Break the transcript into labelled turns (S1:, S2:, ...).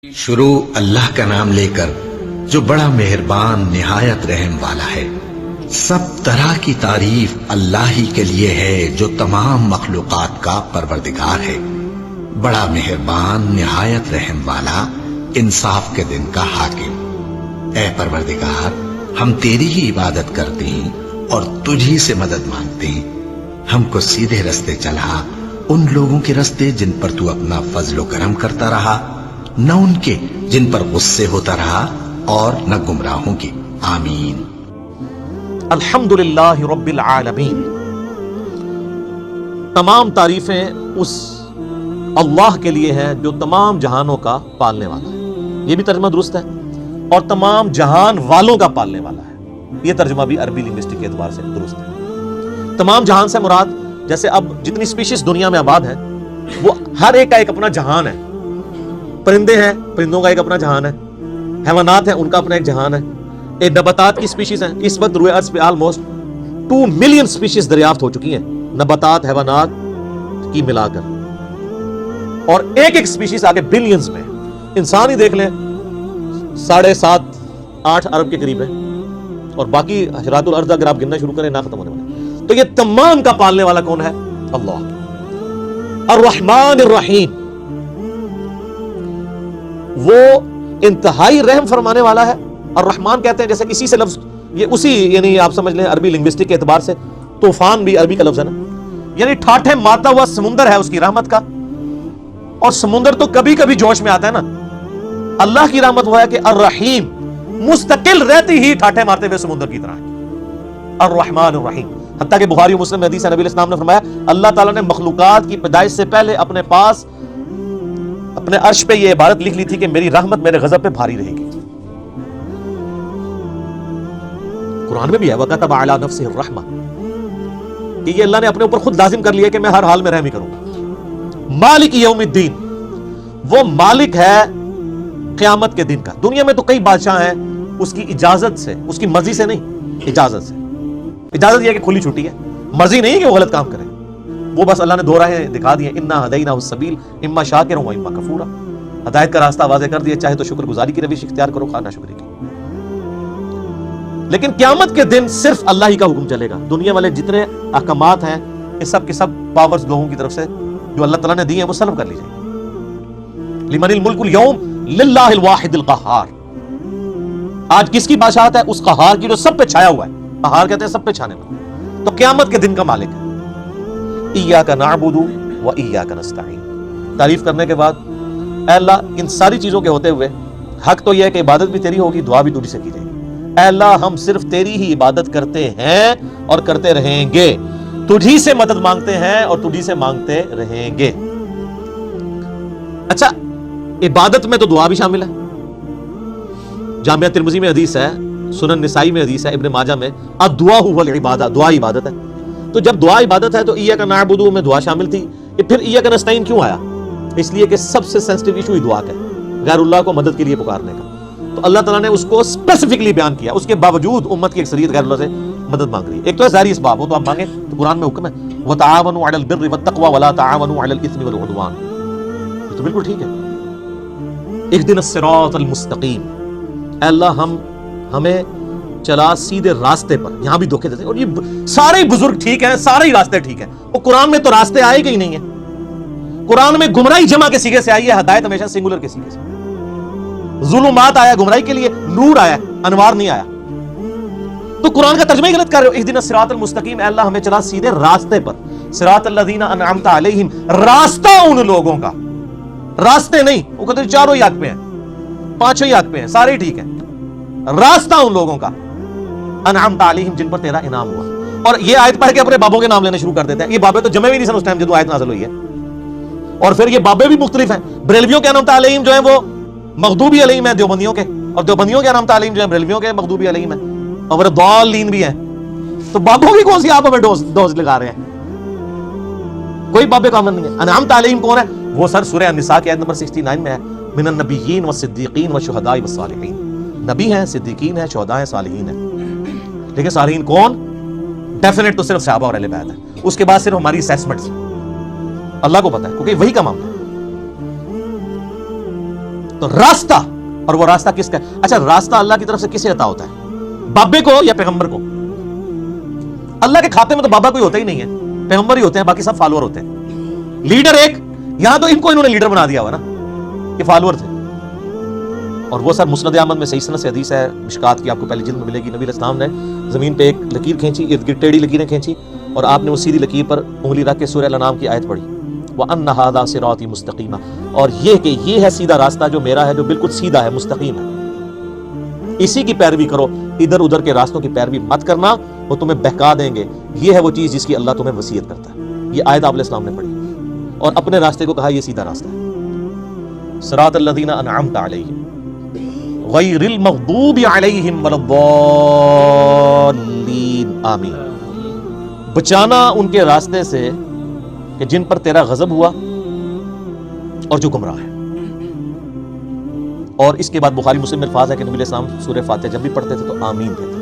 S1: شروع اللہ کا نام لے کر جو بڑا مہربان نہایت رحم والا ہے۔ سب طرح کی تعریف اللہ ہی کے لیے ہے جو تمام مخلوقات کا پروردگار ہے، بڑا مہربان نہایت رحم والا، انصاف کے دن کا حاکم۔ اے پروردگار، ہم تیری ہی عبادت کرتے ہیں اور تجھی سے مدد مانگتے ہیں۔ ہم کو سیدھے رستے چلا، ان لوگوں کے رستے جن پر تو اپنا فضل و کرم کرتا رہا، نہ ان کے جن پر غصے ہوتا رہا اور نہ گمراہوں کی۔ آمین۔
S2: الحمدللہ رب العالمین، تمام تعریفیں اس اللہ کے لیے ہیں جو تمام جہانوں کا پالنے والا ہے۔ یہ بھی ترجمہ درست ہے، اور تمام جہان والوں کا پالنے والا ہے، یہ ترجمہ بھی عربی لنگوسٹک کے اعتبار سے درست ہے۔ تمام جہان سے مراد، جیسے اب جتنی سپیشیز دنیا میں آباد ہیں، وہ ہر ایک کا ایک اپنا جہان ہے۔ پرندے ہیں، پرندوں کا ایک اپنا جہان ہے، حیوانات ہیں، ان کا اپنا ایک جہان ہے، ایک نباتات کی سپیشیز ہیں۔ اس وقت روئے ارض پہ آلموسٹ 2 ملین سپیشیز دریافت ہو چکی ہیں، نباتات حیوانات کی ملا کر، اور ایک ایک سپیشیز آگے بلینز میں۔ انسان ہی دیکھ لیں 7.5-8 ارب کے قریب ہے، اور باقی حشرات الارض اگر آپ گننا شروع کریں نہ ختم ہونے والے۔ تو یہ تمام کا پالنے والا کون ہے؟ اللہ۔ الرحمن الرحیم، وہ انتہائی رحم فرمانے والا ہے۔ الرحمن کہتے ہیں، جیسے اسی سے لفظ، یہ اسی، یعنی آپ سمجھ لیں عربی لنگوسٹک کے اعتبار سے طوفان بھی عربی کا لفظ ہے نا، یعنی ٹھاٹھے مارتا ہوا سمندر ہے اس کی رحمت کا، اور سمندر تو کبھی کبھی جوش میں آتا ہے نا۔ اللہ کی رحمت وہ ہے کہ الرحیم مستقل رہتی ہی ٹھاٹھے مارتے ہوئے سمندر کی طرح ہے۔ الرحمن الرحیم، حتیٰ کہ بخاری و مسلم میں حدیث ہے، نبی علیہ السلام نے فرمایا اللہ تعالیٰ نے مخلوقات کی پیدائش سے پہلے اپنے پاس اپنے عرش پہ یہ عبارت لکھ لی تھی کہ میری رحمت میرے غضب پہ بھاری رہے گی۔ قرآن میں بھی ہے وَكَتَبَ عَلَى نَفْسِهِ الرَّحْمَةَ، کہ یہ اللہ نے اپنے اوپر خود لازم کر لیا کہ میں ہر حال میں رحم ہی کروں گا۔ مالک یوم الدین، وہ مالک ہے قیامت کے دن کا۔ دنیا میں تو کئی بادشاہ ہیں، اس کی اجازت سے، اس کی مرضی سے نہیں، اجازت سے۔ اجازت یہ ہے کہ کھلی چھٹی ہے، مرضی نہیں ہے کہ وہ غلط کام کرے، وہ بس اللہ نے 2 راہیں دکھا دی ہیں، انا ہدیناہ السبیل اما شاکرا و اما کفورا۔ ہدایت کا راستہ واضح کر دیا، چاہے تو شکر گزاری کی روش اختیار کرو، خواہ ناشکری کی۔ لیکن قیامت کے دن صرف اللہ ہی کا حکم چلے گا۔ دنیا والے جتنے احکامات ہیں، یہ سب کے سب پاورز لوگوں کی طرف سے جو اللہ تعالیٰ نے دی ہیں وہ سلب کر لی جائیں گی۔ لمن الملک اليوم للہ الواحد القہار، آج کس کی بادشاہت ہے؟ اس قہار کی جو سب پہ چھایا ہوا ہے۔ قہار کہتے ہیں سب پہ چھانے والا۔ تو قیامت کے دن کا مالک ہے۔ ایاک نعبد و ایاک نستعین، تعریف کرنے کے بعد اے اللہ ان ساری چیزوں کے ہوتے ہوئے حق تو یہ ہے کہ عبادت بھی تیری ہوگی، دعا بھی تجھ سے کی جائے گی۔ اے اللہ ہم صرف تیری ہی عبادت کرتے ہیں اور کرتے رہیں گے، تجھی سے مدد مانگتے ہیں اور تجھی سے مانگتے رہیں گے۔ اچھا، عبادت میں تو دعا بھی شامل ہے۔ جامعہ ترمذی میں حدیث ہے، سنن نسائی میں حدیث ہے، ابن ماجہ میں الدعاء هو العبادہ، دعا عبادت ہے۔ تو جب دعا عبادت ہے تو ایاک نعبد میں دعا شامل تھی، پھر ایاک نستعین کیوں آیا؟ اس لیے کہ سب سے سینسٹیو ایشو ہی دعا کا ہے، غیر اللہ کو مدد کے لیے پکارنے کا۔ تو اللہ تعالیٰ نے اس کو اسپیسیفکلی بیان کیا، اس کے باوجود امت کی اکثریت غیر اللہ سے مدد مانگ رہی ہے۔ ایک تو ہے ظاہری اسباب، وہ تو آپ مانگیں، تو قرآن میں حکم ہے وَتَعَاوَنُوا عَلَى الْبِرِّ وَالتَّقْوَى وَلَا تَعَاوَنُوا عَلَى الْإِثْمِ وَالْعُدْوَانِ، یہ تو بالکل ٹھیک ہے۔ اهْدِنَا الصِّرَاطَ الْمُسْتَقِيمَ، اے اللہ ہمیں چلا سیدھے راستے پر۔ یہاں بھی دھوکے دیتے ہیں، اور یہ سارے بزرگ ٹھیک ہیں، سارے ہی راستے ٹھیک ہیں۔ وہ قرآن میں تو راستے آئے گا ہی نہیں ہیں۔ قرآن میں گمراہی جمع کے سیغے سے آئی ہے، ہدایت ہمیشہ سنگولر کے سیغے سے۔ ظلمات آیا گمراہی کے لیے، نور آیا، انوار نہیں آیا۔ تو قرآن کا ترجمہ ہی غلط کر رہے ہو۔ اهدنا الصراط المستقیم، اے اللہ ہمیں چلا سیدھے راستے پر۔ صراط الذین انعمت علیہم، راستہ ان لوگوں کا، راستے نہیں۔ وہ کہتے ہیں چاروں ہی حق پہ ہیں، پانچوں ہی حق پہ ہیں، سارے ہی ٹھیک ہیں۔ راستہ ان لوگوں کا انعمت علیہم، جن پر تیرا انعام ہوا۔ اور یہ آیت پڑھ کے اپنے بابوں کے نام لینا شروع کر دیتے ہیں۔ یہ بابے تو جمع بھی نہیں سن اس ٹائم جب آیت نازل ہوئی ہے، اور پھر یہ بابے بھی مختلف ہیں۔ بریلویوں کے انعمت علیہم جو ہیں وہ مغضوبی علیہم ہیں دیوبندیوں کے، اور دیوبندیوں کے انعمت علیہم جو ہیں بریلویوں کے مغضوبی علیہم ہیں، اور ضالین بھی ہیں۔ تو بابوں کی کون سی آپ ہمیں ڈوز لگا رہے ہیں؟ کوئی بابے کا عمل نہیں ہے۔ انعمت علیہم کون ہے؟ وہ سر سورہ النساء کی آیت نمبر 69 میں ہے، من النبیین والصدیقین والشہداء والصالحین، نبی ہیں، صدیقین ہیں، شہداء ہیں، صالحین ہیں۔ لیکن صالحین کون؟ ڈیفینیٹ تو صرف صحابہ اور اہل بیت ہے، اس کے بعد صرف ہماری اسیسمنٹس اللہ کو پتہ ہے، کیونکہ وہی کا معاملہ ہے۔ تو راستہ، اور وہ راستہ کس کا ہے؟ اچھا راستہ اللہ کی طرف سے کسے عطا ہوتا ہے؟ بابے کو یا پیغمبر کو؟ اللہ کے کھاتے میں تو بابا کوئی ہوتا ہی نہیں ہے، پیغمبر ہی ہوتے ہیں، باقی سب فالوور ہوتے ہیں۔ لیڈر ایک، یہاں تو ان کو انہوں نے لیڈر بنا دیا ہوا نا، یہ فالوور تھے۔ اور وہ سر مسند احمد میں صحیح سند سے حدیث ہے، مشکات کی آپ کو پہلی جلد میں ملے گی، نبی علیہ السلام نے زمین پہ ایک لکیر کھینچی، ارد گرد ٹیڑھی لکیریں کھینچی، اور آپ نے وہ سیدھی لکیر پر انگلی رکھ کے سورہ الانعام کی آیت پڑھی، وَأَنَّ هَذَا صِرَاطِي مُسْتَقِيمًا، اور یہ کہ یہ ہے سیدھا راستہ جو میرا ہے، جو بالکل سیدھا ہے، مستقیم ہے، اسی کی پیروی کرو، ادھر ادھر کے راستوں کی پیروی مت کرنا، وہ تمہیں بہکا دیں گے۔ یہ ہے وہ چیز جس کی اللہ تمہیں وصیت کرتا ہے۔ یہ آیت آپ علیہ السلام نے پڑھی اور اپنے راستے کو کہا یہ سیدھا راستہ ہے، صراط الذین انعمت علیہم غیر المغضوب علیہم ولا الضالین آمین۔ بچانا ان کے راستے سے کہ جن پر تیرا غضب ہوا اور جو گمراہ ہے۔ اور اس کے بعد بخاری مسلم میں الفاظ ہے کہ نبی علیہ السلام سورہ فاتحہ جب بھی پڑھتے تھے تو آمین کہتے تھے۔